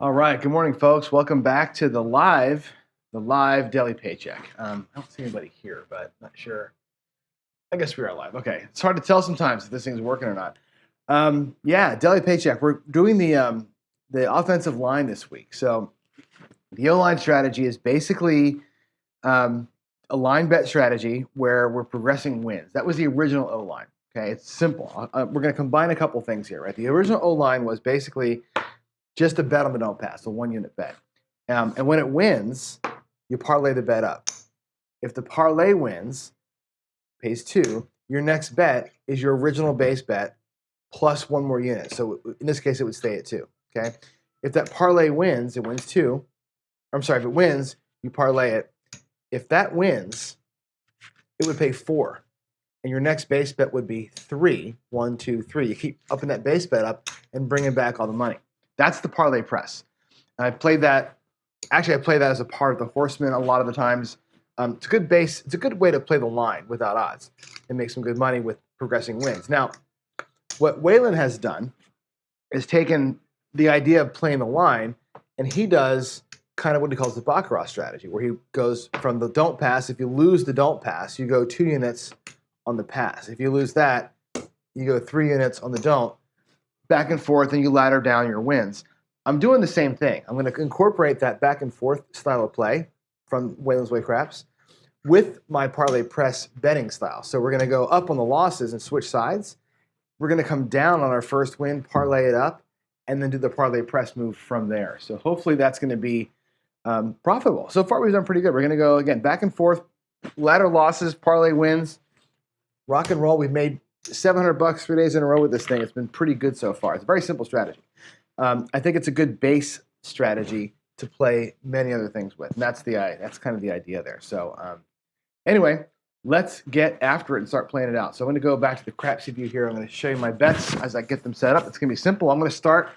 All right. Good morning, folks. Welcome back to the live daily paycheck. I don't see anybody here, but not sure. I guess we are live. Okay. It's hard to tell sometimes if this thing's working or not. Yeah, daily paycheck. We're doing the offensive line this week. So the O-line strategy is basically a line bet strategy where we're progressing wins. That was the original O-line. Okay. It's simple. We're going to combine a couple things here, right? The original O-line was basically just a bet on the don't pass, a 1-unit bet. And when it wins, you parlay the bet up. If the parlay wins, pays 2, your next bet is your original base bet plus 1 more unit. So in this case, it would stay at 2. Okay. If that parlay wins, it wins 2. I'm sorry, if it wins, you parlay it. If that wins, it would pay 4. And your next base bet would be 3. 1, 2, 3. You keep upping that base bet up and bringing back all the money. That's the parlay press. I played that. Actually, I play that as a part of the Horseman a lot of the times. It's a good base. It's a good way to play the line without odds and make some good money with progressing wins. Now, what Waylon has done is taken the idea of playing the line, and he does kind of what he calls the Baccarat strategy, where he goes from the don't pass. If you lose the don't pass, you go 2 units on the pass. If you lose that, you go 3 units on the don't. Back and forth, and you ladder down your wins. I'm doing the same thing. I'm going to incorporate that back and forth style of play from Waylon's Way Craps with my parlay press betting style. So we're going to go up on the losses and switch sides. We're going to come down on our first win, parlay it up, and then do the parlay press move from there. So hopefully that's going to be profitable. So far we've done pretty good. We're going to go, again, back and forth, ladder losses, parlay wins, rock and roll. We've made $700 3 days in a row with this thing. It's been pretty good so far. It's a very simple strategy. I think it's a good base strategy to play many other things with. And that's kind of the idea there. So anyway, let's get after it and start playing it out. So I'm going to go back to the Crapsee view here. I'm going to show you my bets as I get them set up. It's going to be simple. I'm going to start.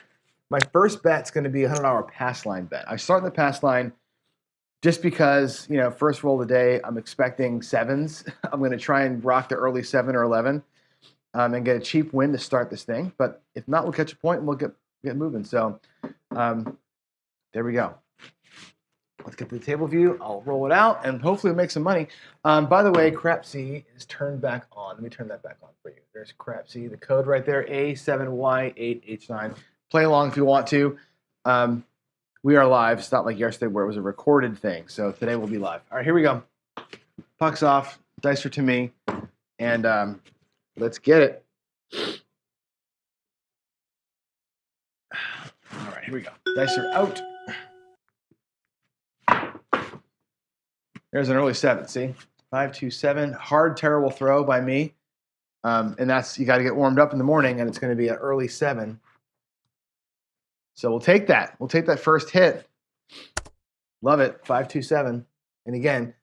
My first bet's going to be a $100 pass line bet. I start in the pass line just because, first roll of the day, I'm expecting 7s. I'm going to try and rock the early 7 or 11. And get a cheap win to start this thing. But if not, we'll catch a point and we'll get moving. So there we go. Let's get to the table view. I'll roll it out, and hopefully we'll make some money. By the way, Crapsee is turned back on. Let me turn that back on for you. There's Crapsee. The code right there, A7Y8H9. Play along if you want to. We are live. It's not like yesterday where it was a recorded thing. So today we'll be live. All right, here we go. Puck's off. Dice are to me. And let's get it. All right, here we go. Dice are out. There's an early 7. See? 5, 2, 7. Hard, terrible throw by me. And that's, you got to get warmed up in the morning, and it's going to be an early 7. So we'll take that. We'll take that first hit. Love it. 5, 2, 7. And again,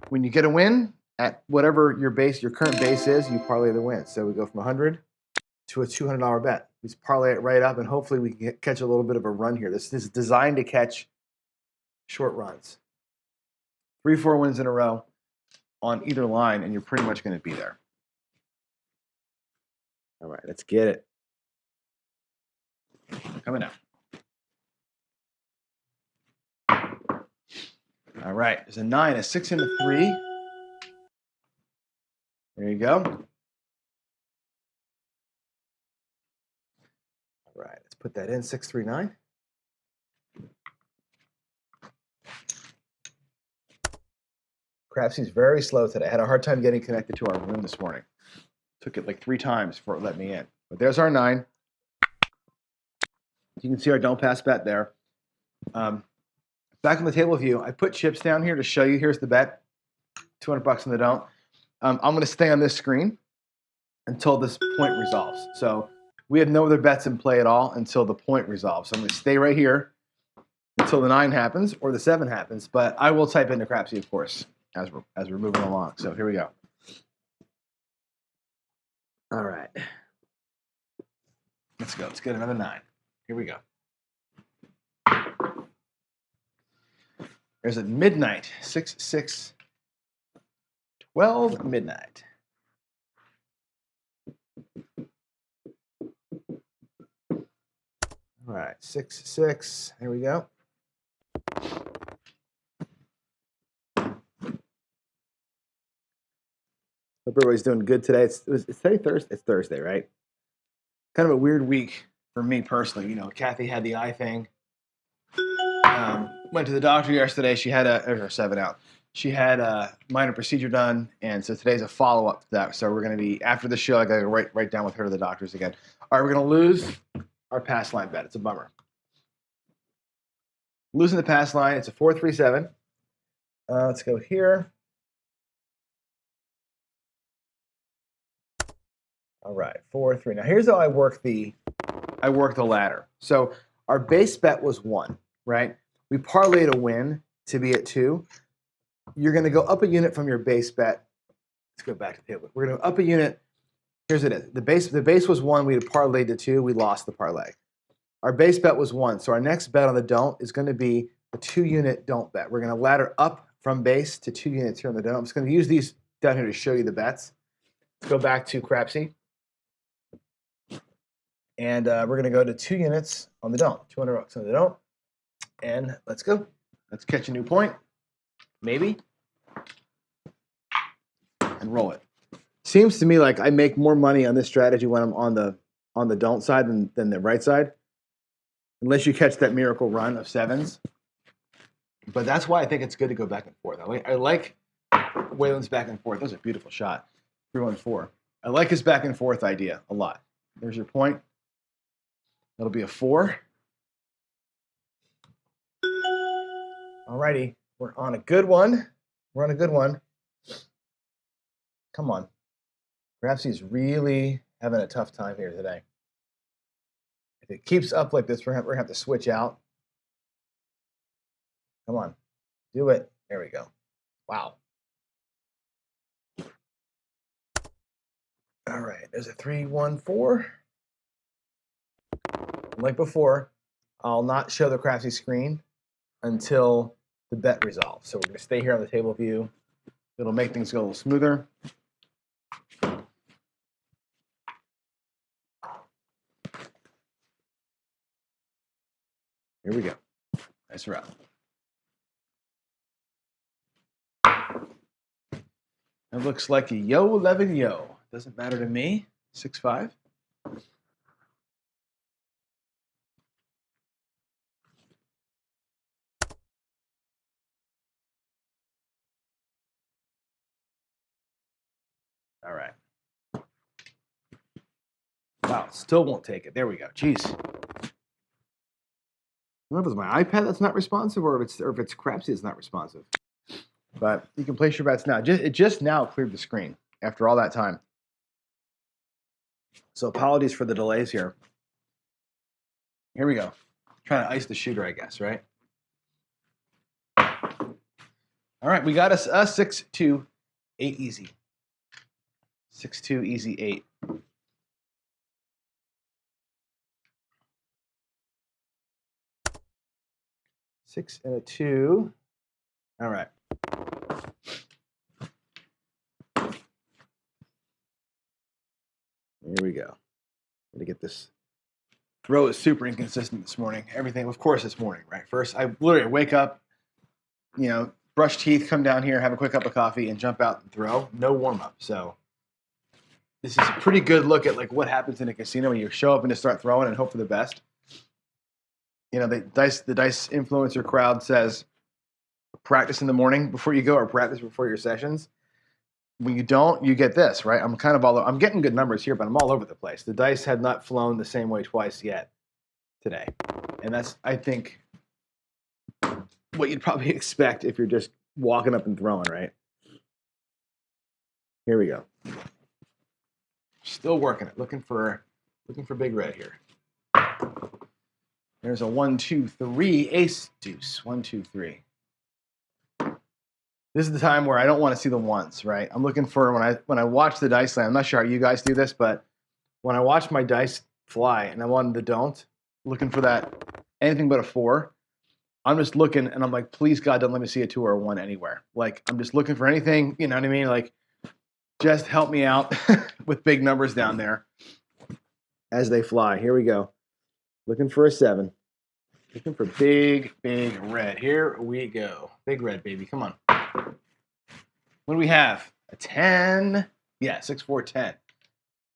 when you get a win at whatever your current base is, you parlay the win. So we go from 100 to a $200 bet. We just parlay it right up, and hopefully we can catch a little bit of a run here. This is designed to catch short runs. 3, 4 wins in a row on either line, and you're pretty much going to be there. All right, let's get it. Coming out. All right, there's a 9, a 6, and a 3. There you go. All right, let's put that in, 6, 3, 9. Crapsee's very slow today. I had a hard time getting connected to our room this morning. Took it like 3 times before it let me in. But there's our 9. You can see our don't pass bet there. Back on the table view, I put chips down here to show you. Here's the bet, $200 in the don't. I'm going to stay on this screen until this point resolves. So we had no other bets in play at all until the point resolves. So I'm going to stay right here until the 9 happens or the 7 happens. But I will type into Crapsee, of course, as we're moving along. So here we go. All right. Let's go. Let's get another 9. Here we go. There's a midnight, 6, 6, 12, midnight. All right, 6, 6. Here we go. Hope everybody's doing good today. It's today Thursday. It's Thursday, right? Kind of a weird week for me personally. You know, Kathy had the eye thing. Went to the doctor yesterday. She had a 7 out. She had a minor procedure done, and so today's a follow-up to that. So we're going to be, after the show, I got to go right down with her to the doctors again. All right, we're going to lose our pass line bet. It's a bummer. Losing the pass line. It's a 4-3-7. Let's go here. All right, 4-3. Now here's how I work the ladder. So our base bet was 1, right? We parlayed a win to be at 2. You're going to go up a unit from your base bet. Let's go back to the table. We're going to up a unit. Here's it is. The base was 1. We had parlayed to 2. We lost the parlay. Our base bet was 1. So our next bet on the don't is going to be a 2-unit don't bet. We're going to ladder up from base to 2 units here on the don't. I'm just going to use these down here to show you the bets. Let's go back to Crapsee. And we're going to go to 2 units on the don't. $200 on the don't. And let's go. Let's catch a new point. Maybe. And roll it. Seems to me like I make more money on this strategy when I'm on the don't side than the right side. Unless you catch that miracle run of 7s. But that's why I think it's good to go back and forth. I like Waylon's back and forth. That was a beautiful shot. 3-1-4. I like his back and forth idea a lot. There's your point. That'll be a 4. All righty. We're on a good one. We're on a good one. Come on. Crapsee's really having a tough time here today. If it keeps up like this, we're going to have to switch out. Come on. Do it. There we go. Wow. All right. There's a 3-1-4. Like before, I'll not show the Crapsee screen until the bet resolves. So we're going to stay here on the table view. It'll make things go a little smoother. Here we go. Nice route. It looks like a yo 11 yo. Doesn't matter to me. 6-5. All right. Wow, still won't take it. There we go. Jeez. I don't know if it's my iPad that's not responsive or if it's Crapsee that's not responsive. But you can place your bets now. It just now cleared the screen after all that time. So apologies for the delays here. Here we go. Trying to ice the shooter, I guess, right? All right, we got us a 6-2, 8 easy. 6-2, easy 8. Six and a 2. All right. Here we go. Let me get this. Throw is super inconsistent this morning. Everything, of course, this morning, right? First, I literally wake up, brush teeth, come down here, have a quick cup of coffee, and jump out and throw. No warm up. So this is a pretty good look at like what happens in a casino when you show up and just start throwing and hope for the best. The dice influencer crowd says practice in the morning before you go or practice before your sessions. When you don't, you get this, right? I'm getting good numbers here, but I'm all over the place. The dice had not flown the same way twice yet today. And that's, I think, what you'd probably expect if you're just walking up and throwing, right? Here we go. Still working it. Looking for big red here. There's a 1, 2, 3 ace deuce. 1, 2, 3. This is the time where I don't want to see the ones, right? I'm looking for when I watch the dice land. I'm not sure how you guys do this, but when I watch my dice fly and I want the don't, looking for that anything but a 4, I'm just looking and I'm like, please God, don't let me see a 2 or a 1 anywhere. Like I'm just looking for anything, you know what I mean? Like just help me out with big numbers down there as they fly. Here we go. Looking for a 7. Looking for big, big red. Here we go. Big red, baby. Come on. What do we have? A 10. Yeah, 6-4, 10.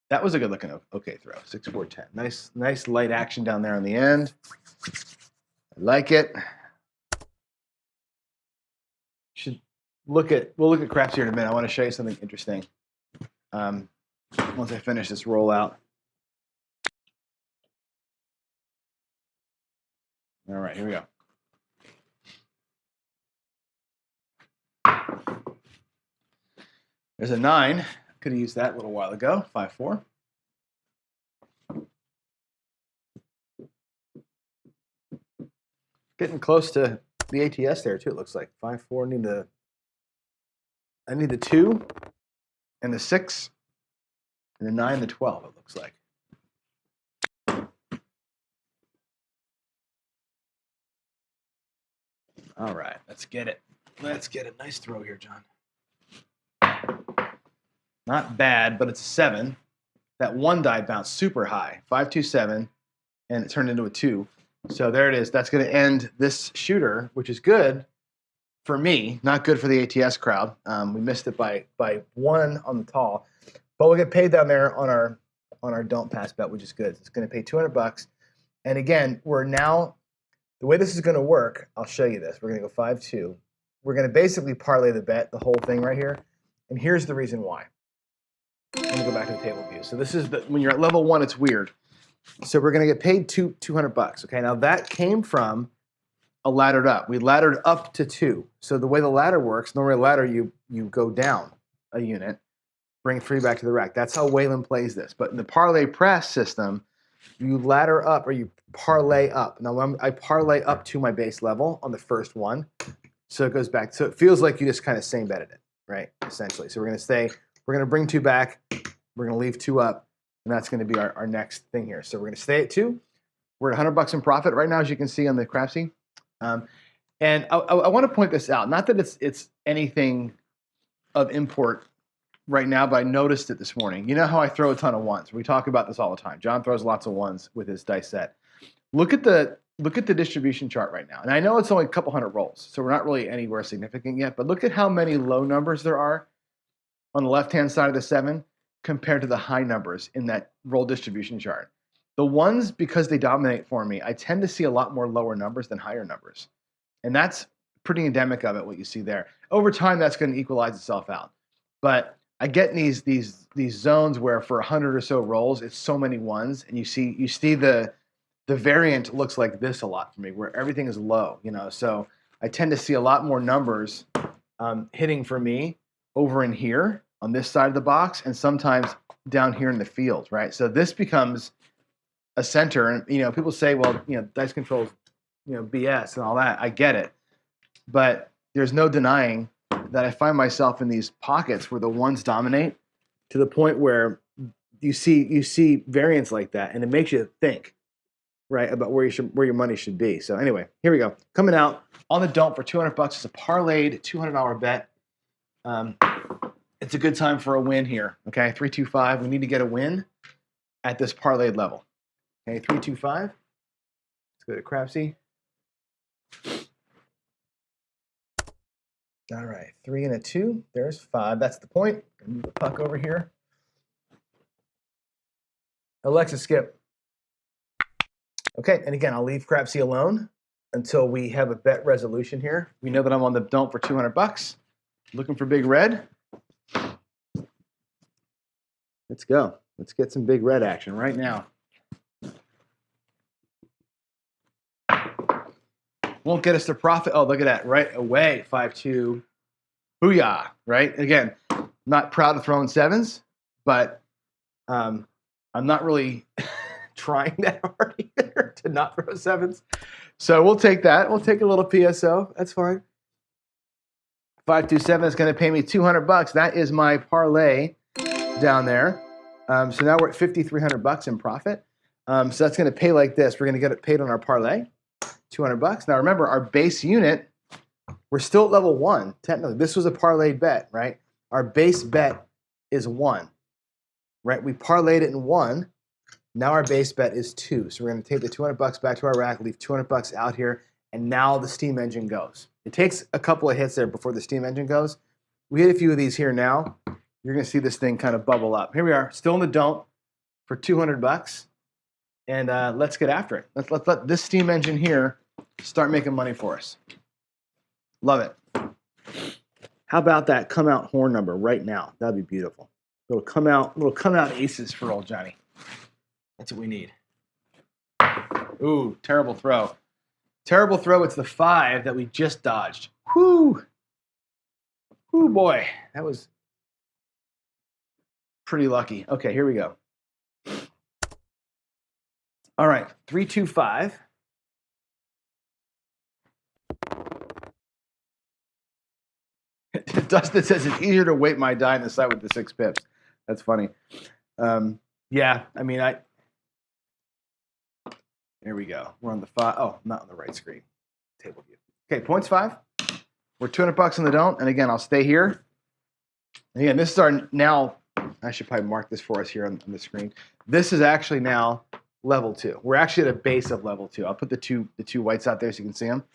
That was a good looking okay throw. 6-4, 10. Nice light action down there on the end. I like it. We'll look at Crapsee here in a minute. I want to show you something interesting. Once I finish this rollout. All right, here we go. There's a 9. Could have used that a little while ago. 5-4. Getting close to the ATS there too. It looks like 5-4. I need the 2 and the 6 and the 9 and the 12. It looks like. All right, let's get it. Let's get a nice throw here, John. Not bad, but it's a 7. That 1 die bounced super high, 5-2-7, and it turned into a 2. So there it is. That's going to end this shooter, which is good for me, not good for the ATS crowd. We missed it by 1 on the tall, but we'll get paid down there on our don't pass bet, which is good. It's going to pay $200. And again, we're now the way this is going to work. I'll show you this. We're going to go 5-2. We're going to basically parlay the bet, the whole thing right here. And here's the reason why. Let me go back to the table view. So this is when you're at level 1, it's weird. So we're going to get paid $200. Okay, now that came from a laddered up. We laddered up to 2. So the way the ladder works, normally ladder you go down a unit, bring 3 back to the rack. That's how Whalen plays this. But in the parlay press system, you ladder up or you parlay up. Now I parlay up to my base level on the first one. So it goes back. So it feels like you just kind of same betted it, right? Essentially. So we're going to bring 2 back. We're going to leave 2 up. And that's going to be our next thing here. So we're going to stay at 2. We're at $100 in profit right now, as you can see on the Crapsee. And I want to point this out. Not that it's anything of import right now, but I noticed it this morning. You know how I throw a ton of 1s. We talk about this all the time. John throws lots of 1s with his dice set. Look at the distribution chart right now. And I know it's only a couple hundred rolls, so we're not really anywhere significant yet. But look at how many low numbers there are on the left-hand side of the 7 compared to the high numbers in that roll distribution chart. The 1s, because they dominate for me, I tend to see a lot more lower numbers than higher numbers. And that's pretty endemic of it, what you see there. Over time, that's going to equalize itself out. But I get in these zones where for 100 or so rolls, it's so many 1s, and you see the variant looks like this a lot for me, where everything is low, So I tend to see a lot more numbers hitting for me over in here on this side of the box, and sometimes down here in the field, right? So this becomes a center, and people say, well, dice controls, BS and all that. I get it, but there's no denying that I find myself in these pockets where the 1s dominate to the point where you see variance like that, and it makes you think, right, about where your money should be. So anyway, here we go. Coming out on the don't for $200. It's a parlayed $200 bet. It's a good time for a win here. Okay, 3-2-5. We need to get a win at this parlayed level. Okay, 3-2-5. Let's go to Crapsee. All right, 3 and a 2. There's 5. That's the point. Move the puck over here. Alexa, skip. Okay, and again, I'll leave Crapsee alone until we have a bet resolution here. We know that I'm on the don't for $200. Looking for big red. Let's go. Let's get some big red action right now. Won't get us to profit. Oh, look at that. Right away, 5-2. Booyah, right? Again, not proud of throwing 7s, but I'm not really trying that hard either to not throw 7s. So we'll take that. We'll take a little PSO. That's fine. 5-2-7 is going to pay me $200. That is my parlay down there. So now we're at $5,300 in profit. So that's going to pay like this. We're going to get it paid on our parlay. $200. Now remember, our base unit, we're still at level 1. Technically, this was a parlayed bet, right? Our base bet is 1, right? We parlayed it in 1. Now our base bet is 2. So we're going to take the $200 back to our rack, leave $200 out here, and now the steam engine goes. It takes a couple of hits there before the steam engine goes. We hit a few of these here now. You're going to see this thing kind of bubble up. Here we are, still in the don't for $200. And let's get after it. Let's let this steam engine here start making money for us. Love it. How about that come out horn number right now? That'd be beautiful. Little come out aces for old Johnny. That's what we need. Ooh, terrible throw. Terrible throw. It's the 5 that we just dodged. Whoo. Whoo, boy. That was pretty lucky. Okay, here we go. All right, 3, 2, 5. Dustin says it's easier to weight my die in the side with the 6 pips. That's funny. Yeah, I mean, here we go. We're on the 5. Oh, not on the right screen. Table view. Okay, points 5. We're $200 in the don't. And again, I'll stay here. And again, this is our now, I should probably mark this for us here on the screen. This is actually now level 2. We're actually at a base of level 2. I'll put the two whites out there so you can see them.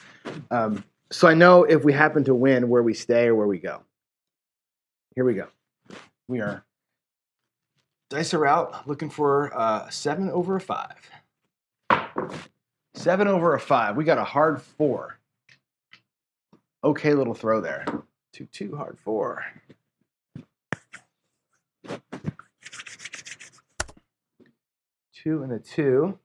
So I know if we happen to win where we stay or where we go. Here we go. We are dice are out, looking for a 7 over a 5. 7 over a 5. We got a hard 4. Okay, little throw there. 2, 2, hard 4. 2 and a 2.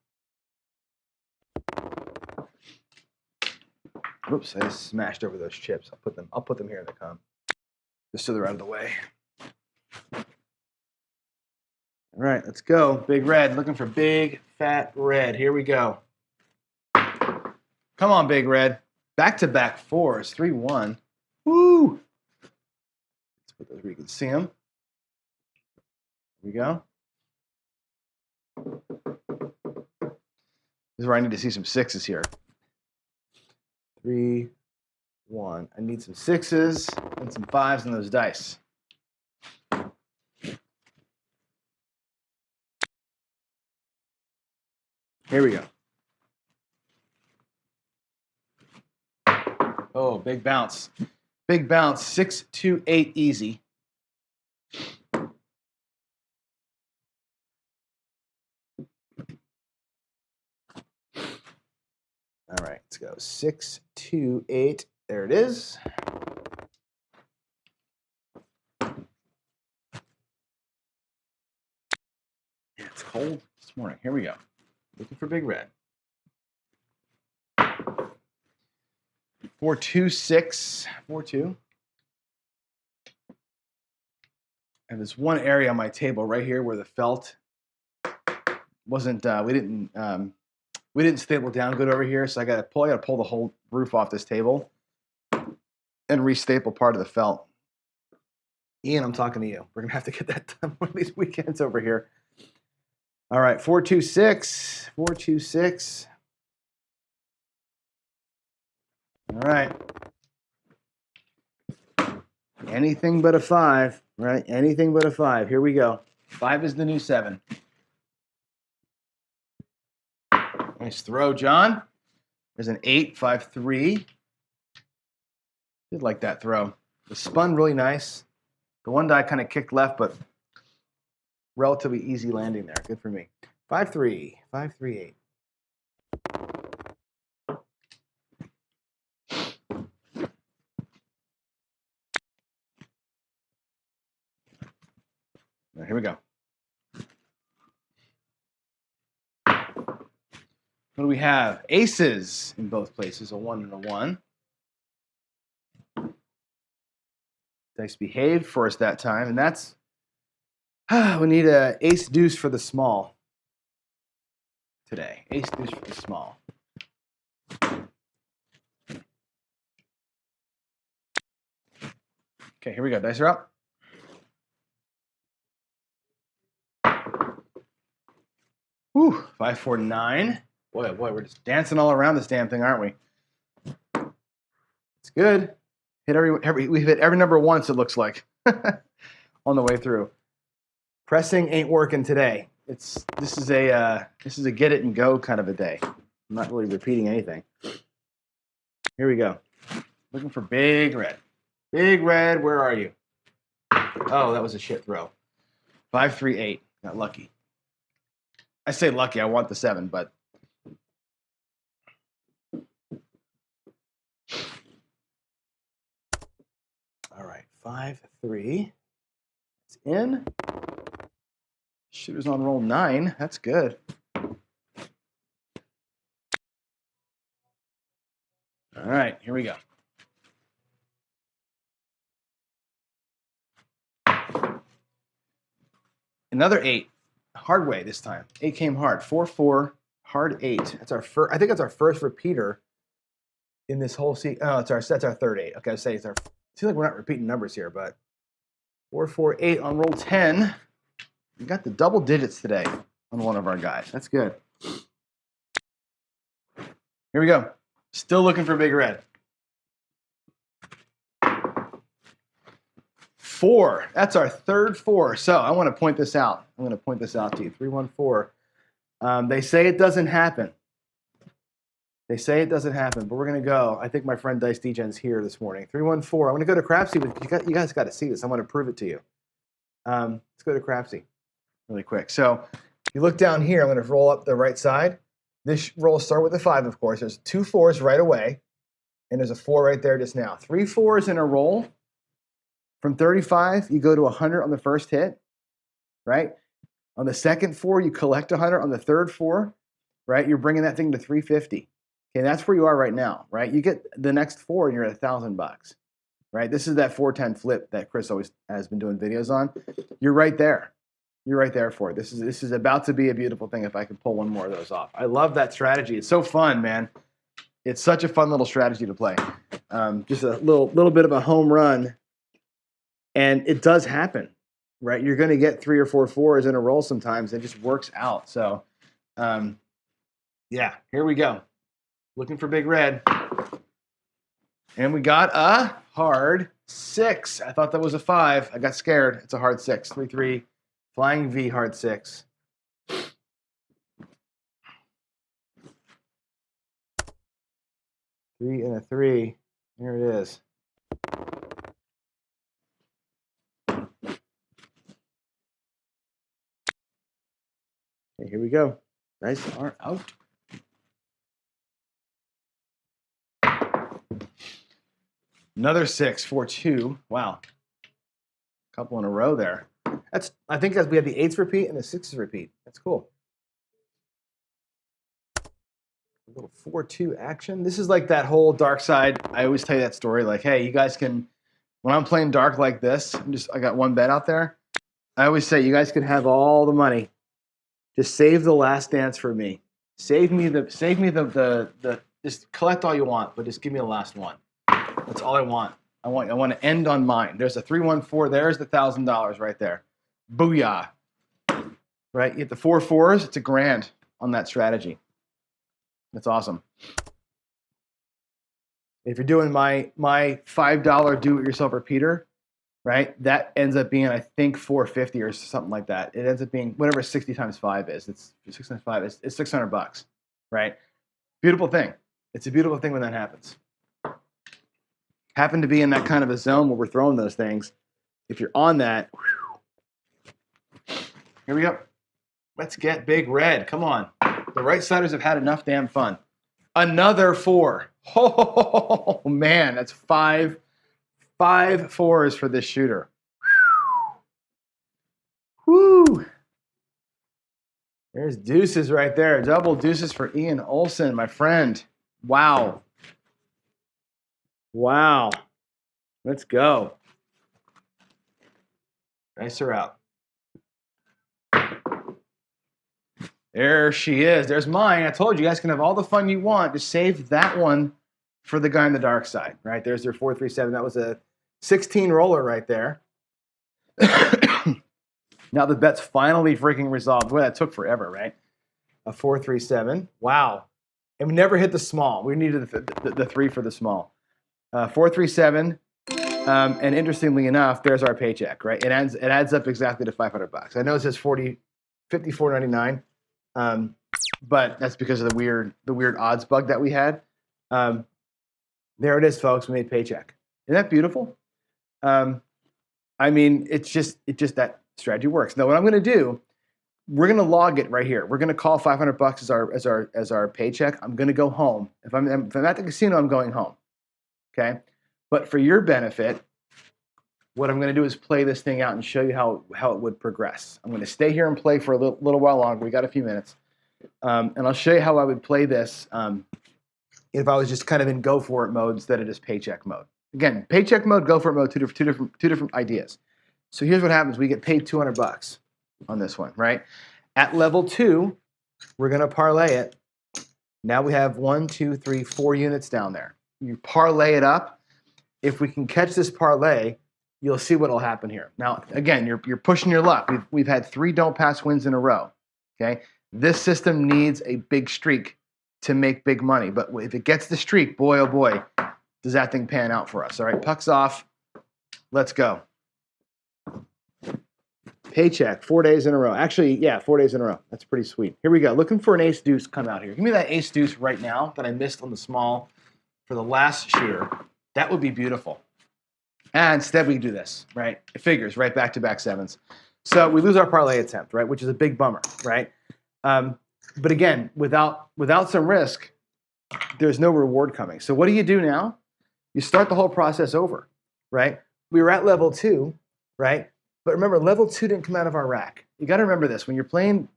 Oops, I just smashed over those chips. I'll put them here in the comp, just so they're out of the way. All right, let's go. Big red, looking for big fat red. Here we go. Come on, big red. Back-to-back 4s, 3-1. Woo! Let's put those where you can see them. Here we go. This is where I need to see some 6s here. 3, 1. I need some 6s and some 5s in those dice. Here we go. Oh, big bounce. Big bounce. 6, 2, 8 easy. All right, let's go. 6, 2, 8. There it is. It's cold this morning. Here we go. Looking for big red. 4, 2, 6. 4, 2. And there's one area on my table right here where the felt wasn't. We didn't staple down good over here, so I got to pull the whole roof off this table and restaple part of the felt. Ian, I'm talking to you. We're gonna have to get that done one of these weekends over here. All right, 4, 2, 6. 4, 2, 6. All right. Anything but a 5, right? Anything but a 5. Here we go. 5 is the new 7. Nice throw, John. There's an 8, 5, 3. Did like that throw. It spun really nice. The one die kind of kicked left, but relatively easy landing there. Good for me. 5, 3. 5, 3, 8. All right, here we go. What do we have? Aces in both places, a 1 and a 1. Dice behaved for us that time, and that's we need a ace deuce for the small today. Ace deuce for the small. Okay, here we go. Dice are up. Whew, 5, 4, 9. Boy, we're just dancing all around this damn thing, aren't we? It's good. We've hit every number once, it looks like, on the way through. Pressing ain't working today. This is a get it and go kind of a day. I'm not really repeating anything. Here we go. Looking for big red. Big red, where are you? Oh, that was a shit throw. 5-3-8. Got lucky. I say lucky. I want the 7, but all right. 5-3. It's in. Shooter's on roll 9. That's good. All right, here we go. Another 8. Hard way this time. 8 came hard. 4-4, hard 8. That's our first. I think that's our first repeater in this whole season. Oh, that's our third 8. Okay, I say it's our. It seems like we're not repeating numbers here, but 4-4-8 on roll 10. We got the double digits today on one of our guys. That's good. Here we go. Still looking for big red. 4. That's our third 4. So I want to point this out. I'm going to point this out to you. 3-1-4. They say it doesn't happen. They say it doesn't happen, but we're going to go. I think my friend Dice Degen's here this morning. 3-1-4. I'm going to go to Crapsee, but you guys got to see this. I want to prove it to you. Let's go to Crapsee really quick. So if you look down here, I'm going to roll up the right side. This roll start with a 5, of course. There's 2 4s right away, and there's a 4 right there just now. 3 4s in a roll. From 35, you go to 100 on the first hit, right? On the second 4, you collect 100. On the third 4, right, you're bringing that thing to 350. Okay, that's where you are right now, right? You get the next 4, and you're at $1,000, right? This is that 410 flip that Chris always has been doing videos on. You're right there. You're right there for it. This is about to be a beautiful thing if I can pull one more of those off. I love that strategy. It's so fun, man. It's such a fun little strategy to play. Just a little bit of a home run. And it does happen, right? You're going to get 3 or 4 4s in a row sometimes. It just works out. So, yeah, here we go. Looking for big red. And we got a hard 6. I thought that was a 5. I got scared. It's a hard 6. 3-3, flying V, hard 6. 3 and a 3. Here it is. Okay, here we go. Dice are out. Another 6, 4-2. Wow. Couple in a row there. I think we had the 8s repeat and the 6s repeat. That's cool. A little 4-2 action. This is like that whole dark side. I always tell you that story. Like, hey, you guys can, when I'm playing dark like this, I got one bet out there. I always say you guys can have all the money. Just save the last dance for me. Save me the just collect all you want, but just give me the last one. That's all I want. I want to end on mine. There's a 3-1-4. There's the $1,000 right there. Booyah. Right? You get the 4 4s. It's $1,000 on that strategy. That's awesome. If you're doing my $5 do-it-yourself repeater, right? That ends up being, I think, 450 or something like that. It ends up being whatever 60 times 5 is. It's 6 times 5 is $600, right? Beautiful thing. It's a beautiful thing when that happens. Happen to be in that kind of a zone where we're throwing those things. If you're on that, whew. Here we go. Let's get big red. Come on. The right-siders have had enough damn fun. Another 4. Oh, man, that's 5 4s for this shooter. Woo! There's deuces right there. Double deuces for Ian Olson, my friend. Wow. Wow. Let's go. Dice are out. There she is. There's mine. I told you guys can have all the fun you want. Just save that one for the guy on the dark side, right? There's their 4-3-7. That was a 16 roller right there. Now the bet's finally freaking resolved. Boy, that took forever, right? A 4-3-7. Wow. And we never hit the small. We needed the 3 for the small. 4-3-7. And interestingly enough, there's our paycheck, right? It adds up exactly to $500. I know it says 40 $54.99. But that's because of the weird odds bug that we had. There it is, folks. We made Paycheck. Isn't that beautiful? I mean, it's just that strategy works. Now, what I'm going to do, we're going to log it right here. We're going to call $500 as our paycheck. I'm going to go home. If I'm at the casino, I'm going home. Okay. But for your benefit, what I'm going to do is play this thing out and show you how it would progress. I'm going to stay here and play for a little while longer. We got a few minutes. And I'll show you how I would play this if I was just kind of in go for it mode instead of just paycheck mode. Again, paycheck mode, go for it mode, two different ideas. So here's what happens. We get paid $200 on this one, right? At level 2, we're going to parlay it. Now we have 1, 2, 3, 4 units down there. You parlay it up. If we can catch this parlay, you'll see what will happen here. Now, again, you're pushing your luck. We've had 3 don't pass wins in a row. Okay, this system needs a big streak to make big money. But if it gets the streak, boy oh boy, does that thing pan out for us? All right, puck's off. Let's go. Paycheck, 4 days in a row. Actually, yeah, 4 days in a row. That's pretty sweet. Here we go. Looking for an ace deuce come out here. Give me that ace deuce right now that I missed on the small for the last shooter. That would be beautiful. And instead we do this, right? It figures, right? Back-to-back sevens. So we lose our parlay attempt, right? Which is a big bummer, right? But again, without some risk, there's no reward coming. So what do you do now? You start the whole process over, right? We were at level 2, right? But remember, level 2 didn't come out of our rack. You got to remember this. When you're playing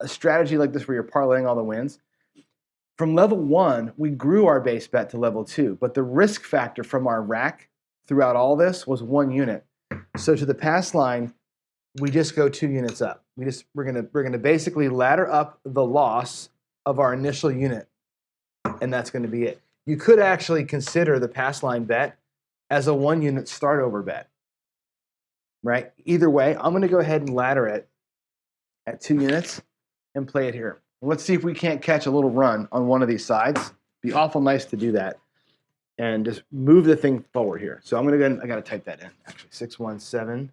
a strategy like this where you're parlaying all the wins, from level 1, we grew our base bet to level 2. But the risk factor from our rack throughout all this was 1 unit. So to the pass line, we just go 2 units up. We're gonna basically ladder up the loss of our initial unit, and that's going to be it. You could actually consider the pass line bet as a 1 unit start over bet, right? Either way, I'm going to go ahead and ladder it at 2 units and play it here. Let's see if we can't catch a little run on one of these sides. Be awful nice to do that and just move the thing forward here. So I'm going to go. I got to type that in actually. 617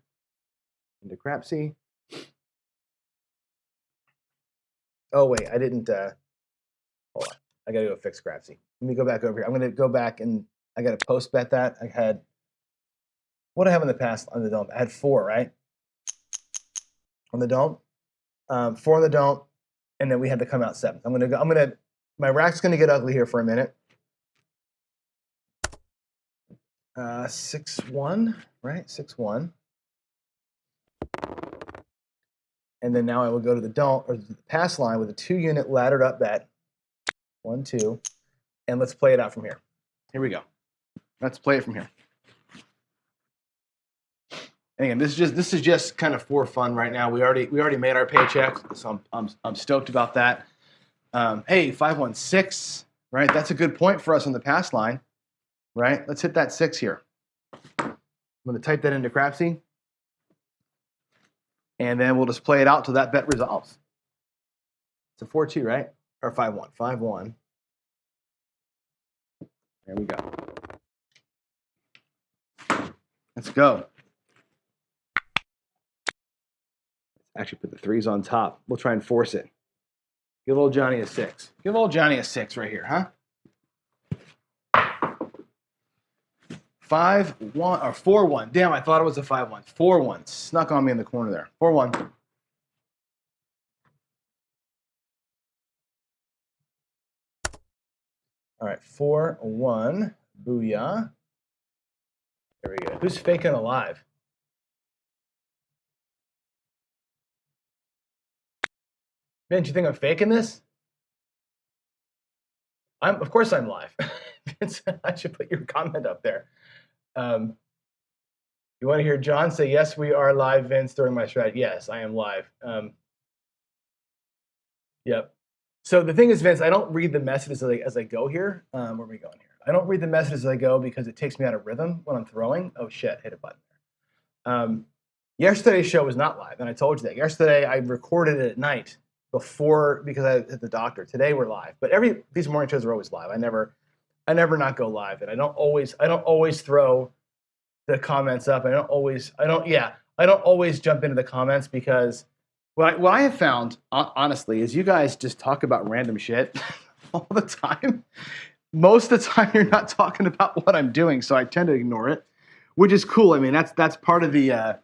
into Crapsee. Oh wait, I didn't. Hold on. I got to go fix Crapsee. Let me go back over here. I'm going to go back and I got to post bet that. I had, what did I have in the past on the dome? I had 4, right? On the dome. 4 on the dome. And then we had to come out 7th. My rack's going to get ugly here for a minute. 6-1, right? 6-1. And then now I will go to the don't or the pass line with a 2 unit laddered up bet. 1, 2. And let's play it out from here. Here we go. Let's play it from here. And again, this is just kind of for fun right now. We already made our paycheck, so I'm stoked about that. Hey, 516, right? That's a good point for us on the pass line, right? Let's hit that 6 here. I'm going to type that into Crapsee, and then we'll just play it out till that bet resolves. It's a 4-2, right? Or 5-1. 5-1. There we go. Let's go. Actually put the 3s on top. We'll try and force it. Give old Johnny a 6. Give old Johnny a 6 right here, huh? 5-1 or 4-1. Damn, I thought it was a 5-1. 4-1. Snuck on me in the corner there. 4-1. All right, 4-1. Booyah. There we go. Who's faking alive? Man, do you think I'm faking this? Of course I'm live. I should put your comment up there. You want to hear John say, yes, we are live, Vince, during my strat? Yes, I am live. Yep. So the thing is, Vince, I don't read the messages as I go here. Where are we going here? I don't read the messages as I go because it takes me out of rhythm when I'm throwing. Oh, shit, hit a button there. Yesterday's show was not live, and I told you that. Yesterday, I recorded it at night before because I was at the doctor. Today, we're live. But these morning shows are always live. I never not go live, and I don't always throw the comments up. I don't always jump into the comments because What I have found, honestly, is you guys just talk about random shit all the time. Most of the time, you're not talking about what I'm doing, so I tend to ignore it, which is cool. I mean, that's part of the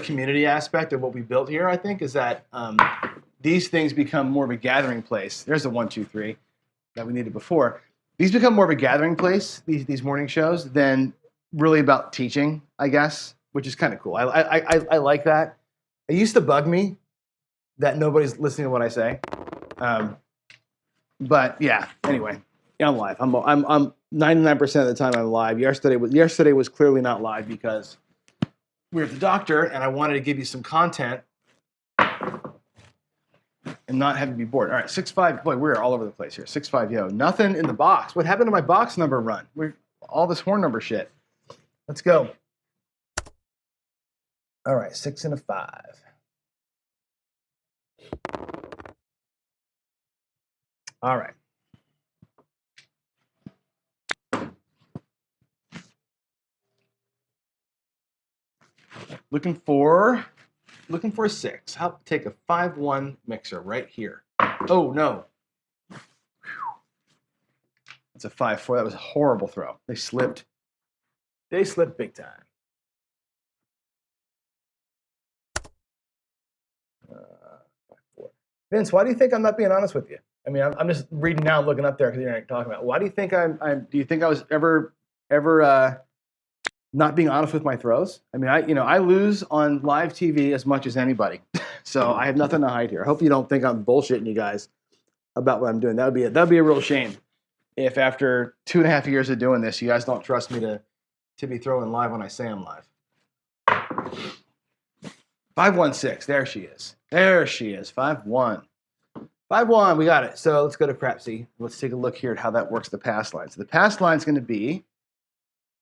community aspect of what we built here. I think is that these things become more of a gathering place. There's a 1, 2, 3 that we needed before. These become more of a gathering place. These morning shows than really about teaching, I guess, which is kind of cool. I like that. It used to bug me that nobody's listening to what I say. But yeah, anyway, I'm live. I'm 99% of the time I'm live. Yesterday was clearly not live because we were at the doctor and I wanted to give you some content and not have you be bored. All right, 6'5". Boy, we're all over the place here. 6'5", yo. Nothing in the box. What happened to my box number run? We're all this horn number shit. Let's go. All right, 6 and a 5. All right. Looking for a 6. I'll take a 5-1 mixer right here. Oh no. That's a 5-4. That was a horrible throw. They slipped. They slipped big time. Vince, why do you think I'm not being honest with you? I mean, I'm just reading now, looking up there because you're not talking about. Why do you think do you think I was ever not being honest with my throws? I mean, I lose on live TV as much as anybody, so I have nothing to hide here. I hope you don't think I'm bullshitting you guys about what I'm doing. That'd be a real shame if after 2.5 years of doing this, you guys don't trust me to be throwing live when I say I'm live. 5-1-6. There she is. There she is. 5-1. 5-1. We got it. So let's go to Crapsee. Let's take a look here at how that works the pass line. So the pass line is going to be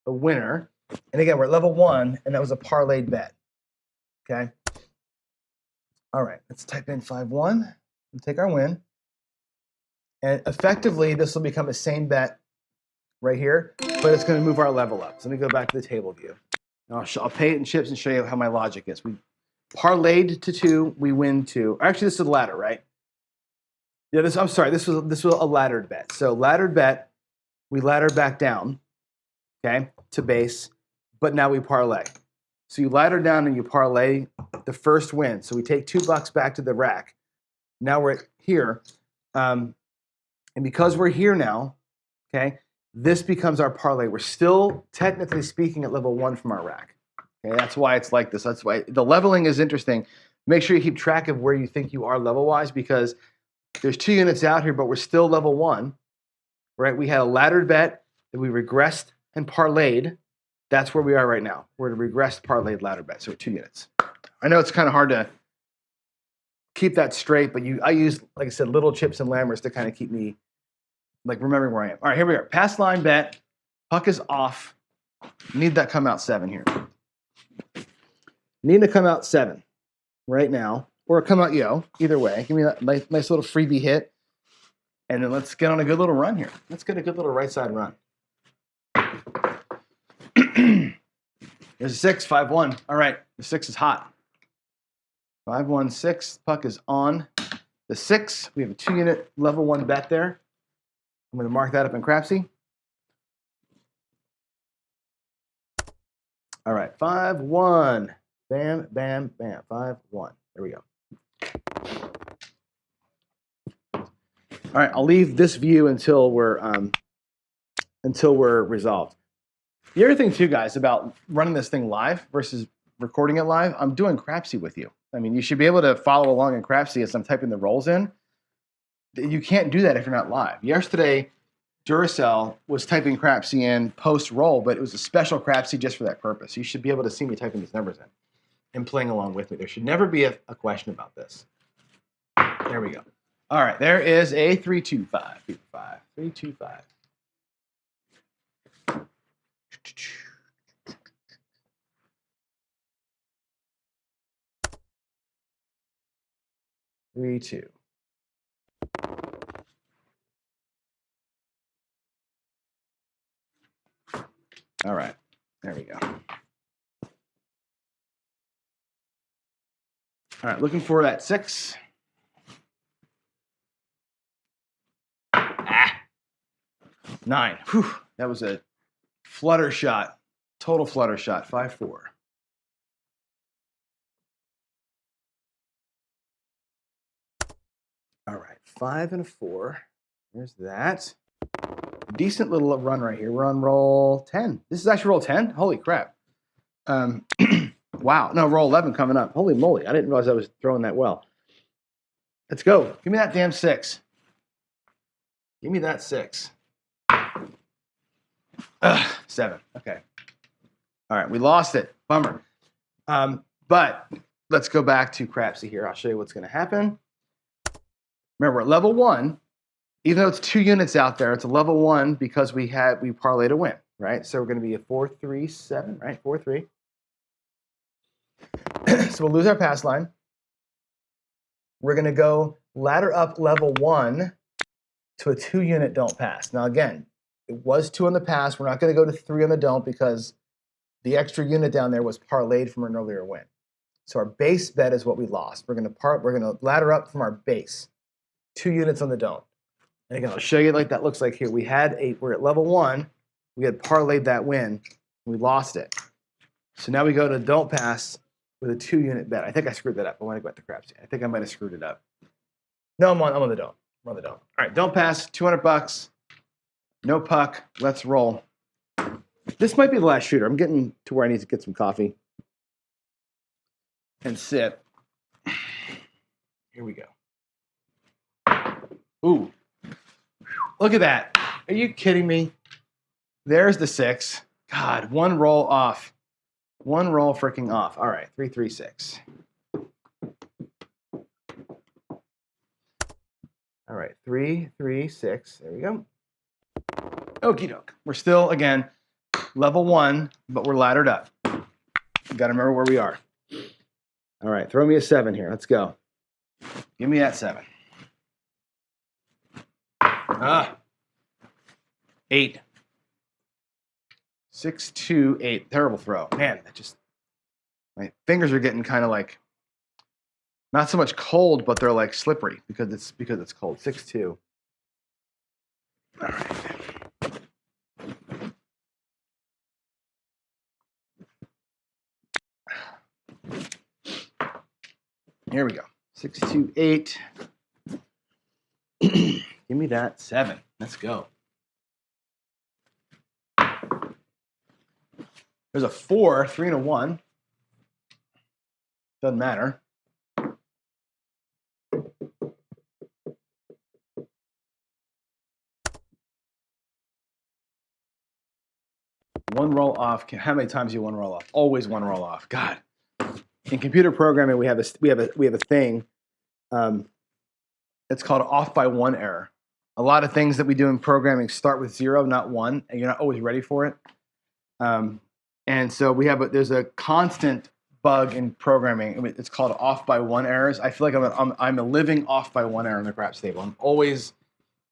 a winner. And again, we're at level 1, and that was a parlayed bet. Okay. All right. Let's type in 5-1 and take our win. And effectively, this will become the same bet right here, but it's going to move our level up. So let me go back to the table view. I'll pay it in chips and show you how my logic is. We parlayed to 2, we win 2. Actually, this is the ladder, right? Yeah, I'm sorry. This was a laddered bet. So laddered bet, we laddered back down, okay, to base, but now we parlay. So you ladder down and you parlay the first win. So we take $2 back to the rack. Now we're here, and because we're here now, okay, this becomes our parlay. We're still technically speaking at level 1 from our rack. Okay, that's why it's like this. That's why the leveling is interesting. Make sure you keep track of where you think you are level-wise because there's 2 units out here, but we're still level 1, right? We had a laddered bet that we regressed and parlayed. That's where we are right now. We're at a regressed parlayed ladder bet, so 2 units. I know it's kind of hard to keep that straight, but I use, like I said, little chips and lammers to kind of keep me like remembering where I am. All right, here we are. Pass line bet. Puck is off. Need that come out 7 here. Need to come out 7 right now, or come out yo. Either way, give me that nice little freebie hit, and then let's get on a good little run here. Let's get a good little right side run. There's a 6, 5-1. All right, the 6 is hot. 5-1-6. Puck is on the 6. We have a 2-unit level 1 bet there. I'm going to mark that up in Crapsee. All right, 5-1. Bam, bam, bam. 5-1. There we go. All right, I'll leave this view until we're resolved. The other thing too, guys, about running this thing live versus recording it live, I'm doing Crapsee with you. I mean, you should be able to follow along in Crapsee as I'm typing the rolls in. You can't do that if you're not live. Yesterday, Duracell was typing Crapsee in post-roll, but it was a special Crapsee just for that purpose. You should be able to see me typing these numbers in and playing along with me. There should never be a question about this. There we go. All right, there is a 3-2-5. 3-2-5. 3-2. All right, there we go. All right, looking for that 6. Ah, 9. Whew, that was a flutter shot, total flutter shot, 5-4. All right, 5 and a 4. There's that. Decent little run right here. We're on roll 10. This is actually roll 10? Holy crap. Wow. No, roll 11 coming up. Holy moly. I didn't realize I was throwing that well. Let's go. Give me that damn 6. Give me that 6. 7. Okay. All right. We lost it. Bummer. But let's go back to Crapsee here. I'll show you what's going to happen. Remember, at level 1, even though it's 2 units out there, it's a level 1 because we parlayed a win, right? So we're going to be a 4-3-7, right? 4-3. So we'll lose our pass line. We're going to go ladder up level 1 to a 2 unit don't pass. Now again, it was 2 on the pass. We're not going to go to 3 on the don't because the extra unit down there was parlayed from an earlier win. So our base bet is what we lost. We're going to ladder up from our base, 2 units on the don't. And again, I'll show you what that looks like here. We're at level 1. We had parlayed that win. We lost it. So now we go to don't pass with a 2 unit bet. I think I screwed that up. I want to go back to Crapsee. I think I might have screwed it up. No, I'm on the don't. I'm on the don't. All right, don't pass, $200. No puck. Let's roll. This might be the last shooter. I'm getting to where I need to get some coffee and sip. Here we go. Ooh. Look at that. Are you kidding me? There's the 6. God, 1 roll off. 1 roll freaking off. All right, 3-3-6. All right, 3-3-6. There we go. Okie doke. We're still, again, level 1, but we're laddered up. Got to remember where we are. All right, throw me a 7 here. Let's go. Give me that 7. 8. 6-2-8. Terrible throw. Man, my fingers are getting kind of like, not so much cold, but they're like slippery because it's cold. 6-2. All right. Here we go. 6-2-8. Give me that 7. Let's go. There's a 4, 3 and a 1. Doesn't matter. One roll off. How many times do you 1 roll off? Always 1 roll off. God. In computer programming, we have a thing. It's called off by 1 error. A lot of things that we do in programming start with 0, not 1, and you're not always ready for it. And so there's a constant bug in programming. It's called off by 1 errors. I feel like I'm a living off by 1 error in the Crapsee table. I'm always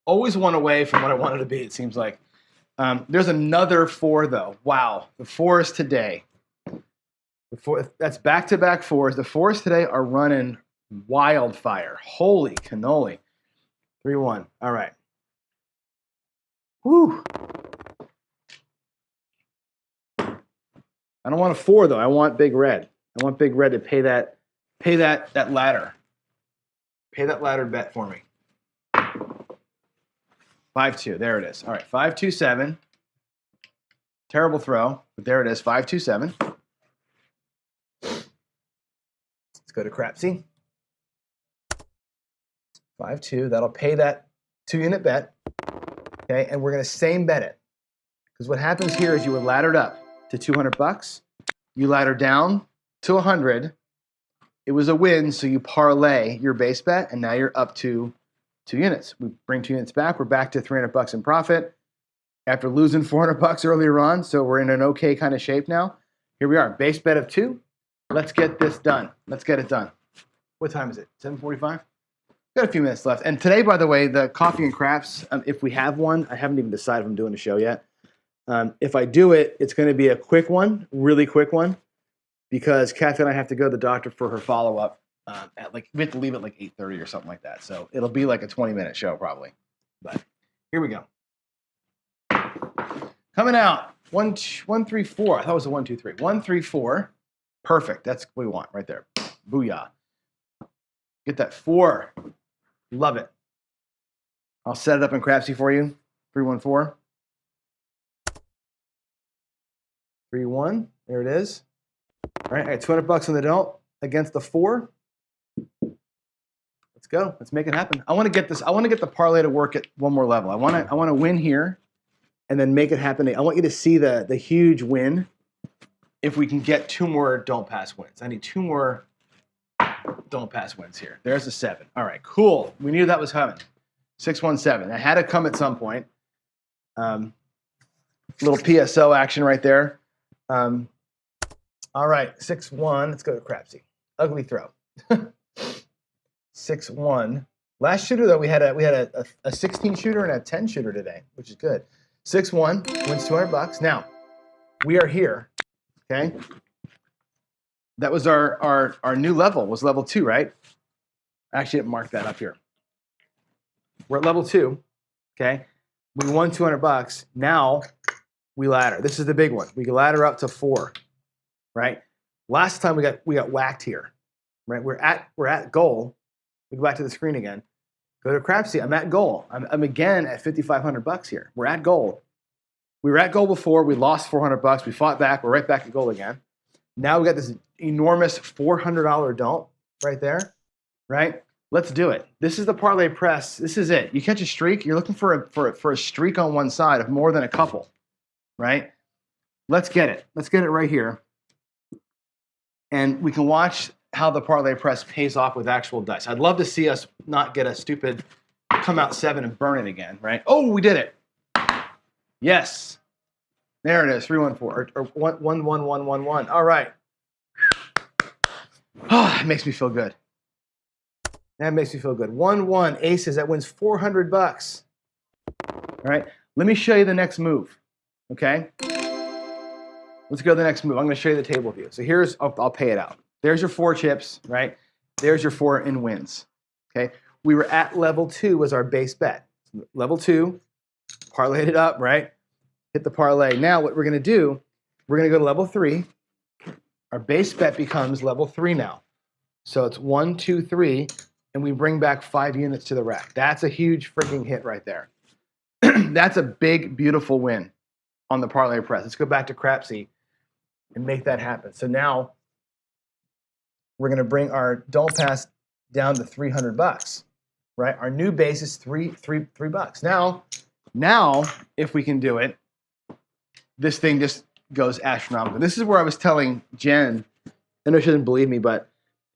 1 away from what I wanted to be. It seems like. There's another 4 though. Wow, the 4s today. That's back-to-back 4s. The 4s today are running wildfire. Holy cannoli. 3-1. All right. Whew. I don't want a 4 though. I want big red. I want big red to pay that ladder. Pay that ladder bet for me. 5-2. There it is. All right. 5-2-7. Terrible throw, but there it is. 5-2-7. Let's go to Crapsee. 5-2. That'll pay that 2 unit bet. Okay, and we're going to same bet it. Because what happens here is you were laddered up to $200. You ladder down to 100. It was a win, so you parlay your base bet, and now you're up to 2 units. We bring 2 units back. We're back to $300 in profit after losing $400 earlier on. So we're in an okay kind of shape now. Here we are, base bet of 2. Let's get this done. Let's get it done. What time is it? 7:45. Got a few minutes left. And today, by the way, the coffee and craps, if we have one, I haven't even decided if I'm doing a show yet. If I do it, it's going to be a quick one, really quick one, because Kathy and I have to go to the doctor for her follow-up at like, we have to leave at like 8:30 or something like that. So it'll be like a 20-minute show probably. But here we go. Coming out, 1, 3, 4. I thought it was a 1, 2, 3. 1, 3, 4. Perfect. That's what we want right there. Booyah. Get that 4. Love it. I'll set it up in Crapsee for you. 3, 1, 4. 3, 1. There it is. All right, I got $200 on the don't against the 4. Let's go. Let's make it happen. I want to get this. I want to get the parlay to work at one more level. I want to win here, and then make it happen. I want you to see the huge win. If we can get 2 more don't pass wins, I need 2 more don't pass wins here. There's a 7. All right, cool. We knew that was coming. 6, 1, 7. That had to come at some point. Little PSO action right there. All right, 6, 1. Let's go to Crapsee. Ugly throw. 6, 1. Last shooter though, we had a 16 shooter and a 10 shooter today, which is good. 6, 1 wins $200. Now we are here. Okay. That was our new level. Was level 2, right? Actually, mark that up here. We're at level 2. Okay. We won $200. Now we ladder. This is the big one. We can ladder up to 4. Right. Last time we got whacked here. Right. We're at goal. We go back to the screen again. Go to Crapsee. I'm at goal. I'm again at $5,500 here. We're at goal. We were at goal before. We lost $400. We fought back. We're right back at goal again. Now we got this enormous $400 don't right there. Right. Let's do it. This is the parlay press. This is it. You catch a streak. You're looking for a streak on one side of more than a couple. Right. Let's get it. Let's get it right here. And we can watch how the parlay press pays off with actual dice. I'd love to see us not get a stupid come out 7 and burn it again, right? Oh, we did it. Yes. There it is, 3, 1, 4, or 1, 1, 1, 1, 1, 1. All right. Oh, it makes me feel good. That makes me feel good. 1, 1, aces, that wins $400. All right, let me show you the next move, okay? Let's go to the next move. I'm going to show you the table view. So here's, I'll pay it out. There's your 4 chips, right? There's your 4 in wins, okay? We were at level 2 was our base bet. Level 2, parlayed it up, right? Hit the parlay. Now what we're going to do, we're going to go to level 3. Our base bet becomes level 3 now. So it's 1, 2, 3, and we bring back 5 units to the rack. That's a huge freaking hit right there. That's a big, beautiful win on the parlay press. Let's go back to Crapsee and make that happen. So now we're going to bring our don't pass down to $300, right? Our new base is $3. Now, if we can do it, this thing just goes astronomical. This is where I was telling Jen, I know she doesn't believe me, but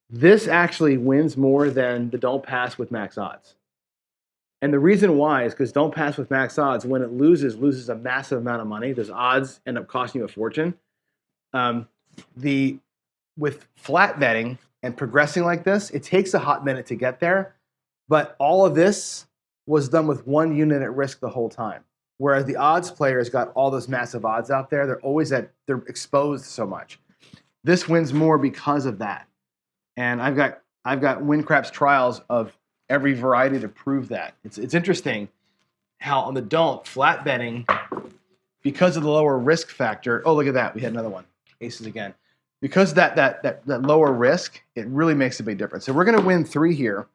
this actually wins more than the don't pass with max odds. And the reason why is because don't pass with max odds, when it loses a massive amount of money. Those odds end up costing you a fortune. With flat betting and progressing like this, it takes a hot minute to get there. But all of this was done with 1 unit at risk the whole time. Whereas the odds players got all those massive odds out there. They're exposed so much. This wins more because of that. And I've got WinCraps trials of every variety to prove that. It's interesting how on the don't flat betting, because of the lower risk factor. Oh, look at that. We had another one. Aces again. Because that lower risk, it really makes a big difference. So we're going to win 3 here,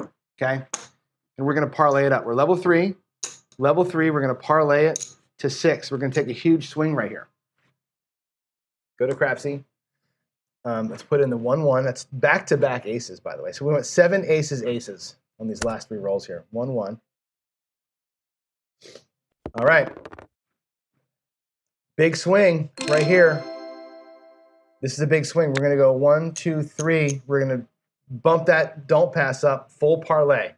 okay? And we're going to parlay it up. We're level 3. Level 3, we're going to parlay it to 6. We're going to take a huge swing right here. Go to Crapsee. Let's put in the 1, 1. That's back-to-back aces, by the way. So we went 7 aces on these last 3 rolls here. 1, 1. All right. Big swing right here. This is a big swing. We're going to go 1, 2, 3. We're going to bump that don't pass up. Full parlay.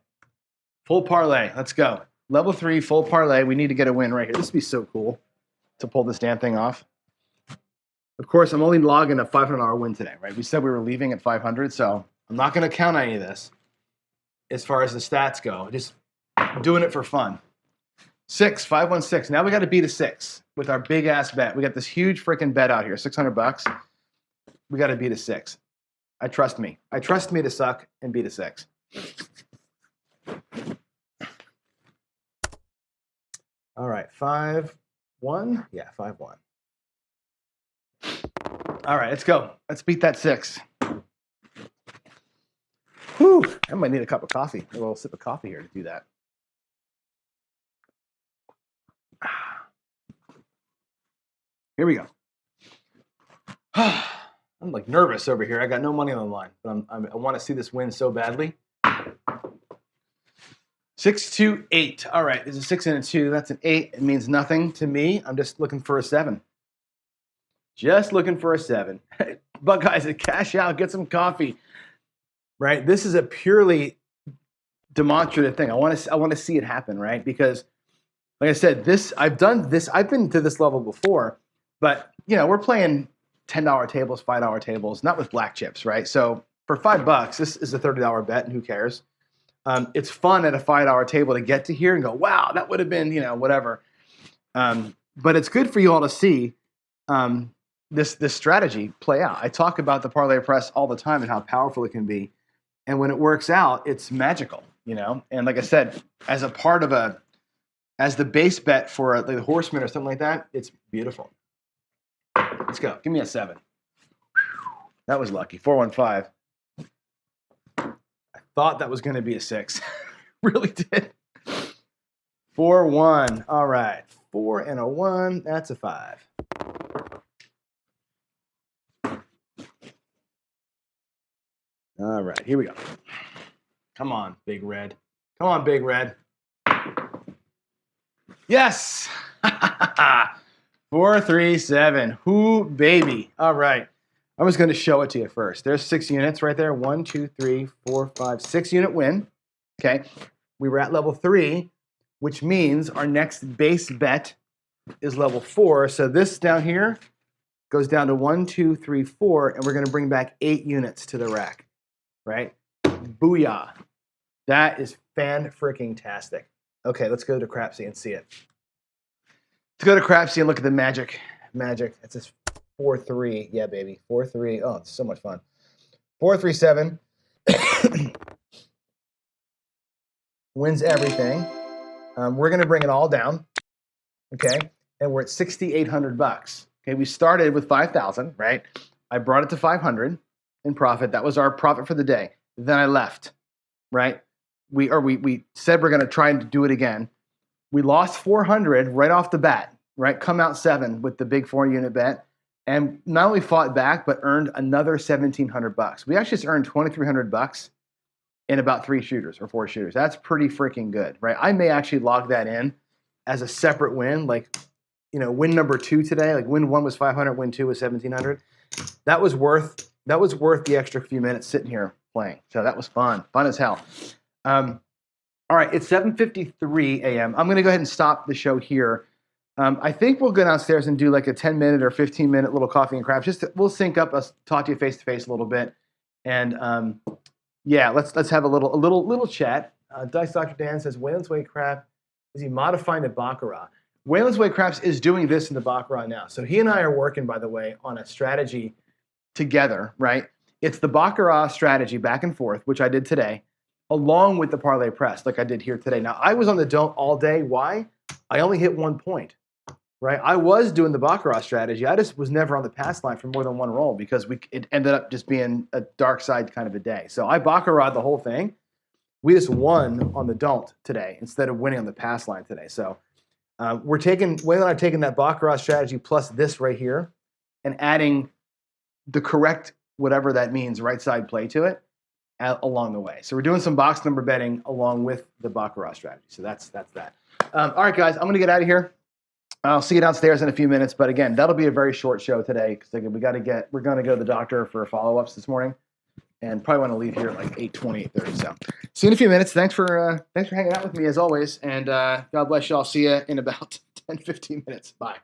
Full parlay. Let's go. Level 3, full parlay. We need to get a win right here. This would be so cool to pull this damn thing off. Of course, I'm only logging a $500 win today, right? We said we were leaving at 500, so I'm not going to count any of this as far as the stats go. Just doing it for fun. 6, 5, 1, 6. Now we got to beat a 6 with our big ass bet. We got this huge freaking bet out here, $600. We got to beat a 6. I trust me. I trust me to suck and beat a 6. All right, 5-1. Yeah, 5-1. All right, let's go. Let's beat that 6. Whew, I might need a cup of coffee, a little sip of coffee here to do that. Here we go. I'm like nervous over here. I got no money on the line, but I want to see this win so badly. 6-2-8. All right, there's a 6 and a 2. That's an 8. It means nothing to me. I'm just looking for a 7. Just looking for a 7. But guys, cash out, get some coffee. Right? This is a purely demonstrative thing. I want to see it happen, right? Because like I said, I've been to this level before, but we're playing $10 tables, $5 tables, not with black chips, right? So for $5, this is a $30 bet, and who cares? It's fun at a $5 table to get to here and go, wow, that would have been, whatever. But it's good for you all to see this strategy play out. I talk about the parlay press all the time and how powerful it can be. And when it works out, it's magical, And like I said, as the base bet for the Horseman or something like that, it's beautiful. Let's go. Give me a 7. That was lucky. 4-1-5. I thought that was going to be a 6. Really did. 4-1. All right. 4 and a 1. That's a 5. All right. Here we go. Come on, Big Red. Come on, Big Red. Yes. 4-3-7. Whoo, baby. All right. I'm just going to show it to you first. There's 6 units right there. 1, 2, 3, 4, 5, 6 unit win. Okay. We were at level 3, which means our next base bet is level 4. So this down here goes down to 1, 2, 3, 4, and we're going to bring back 8 units to the rack. Right? Booyah. That is fan-freaking-tastic. Okay, let's go to Crapsee and see it. Let's go to Crapsee and look at the magic. Magic. It's just 4-3. Yeah, baby. 4-3. Oh, it's so much fun. 4-3-7. Wins everything. We're going to bring it all down. Okay? And we're at $6,800. Okay, we started with 5,000, right? I brought it to 500 in profit. That was our profit for the day. Then I left, right? We said we're going to try and do it again. We lost 400 right off the bat, right? Come out 7 with the big 4-unit bet, and not only fought back but earned another $1,700. We actually just earned $2,300 in about 3 shooters or 4 shooters. That's pretty freaking good, right? I may actually log that in as a separate win, like win number 2 today. Like win 1 was 500, win 2 was 1,700. That was worth the extra few minutes sitting here playing. So that was fun as hell. All right, it's 7:53 a.m. I'm going to go ahead and stop the show here. I think we'll go downstairs and do like a 10-minute or 15-minute little coffee and craps. We'll sync up, us talk to you face to face a little bit, and yeah, let's have a little chat. Dice Dr. Dan says Wayland's Way Crap, is he modifying the Baccarat? Wayland's Way Craps is doing this in the Baccarat now. So he and I are working, by the way, on a strategy together, right? It's the Baccarat strategy back and forth, which I did today, along with the parlay press, like I did here today. Now, I was on the don't all day. Why? I only hit 1 point, right? I was doing the Baccarat strategy. I just was never on the pass line for more than 1 roll because it ended up just being a dark side kind of a day. So I Baccarat the whole thing. We just won on the don't today instead of winning on the pass line today. So Wayland and I are taking that Baccarat strategy plus this right here and adding the correct, whatever that means, right side play to it along the way. So we're doing some box number betting along with the Baccarat strategy. So that's that. All right, guys, I'm going to get out of here. I'll see you downstairs in a few minutes. But again, that'll be a very short show today because we're going to go to the doctor for follow-ups this morning, and probably want to leave here at like 8:20, 8:30. So see you in a few minutes. Thanks for hanging out with me as always, and God bless you. I'll see you in about 10, 15 minutes. Bye.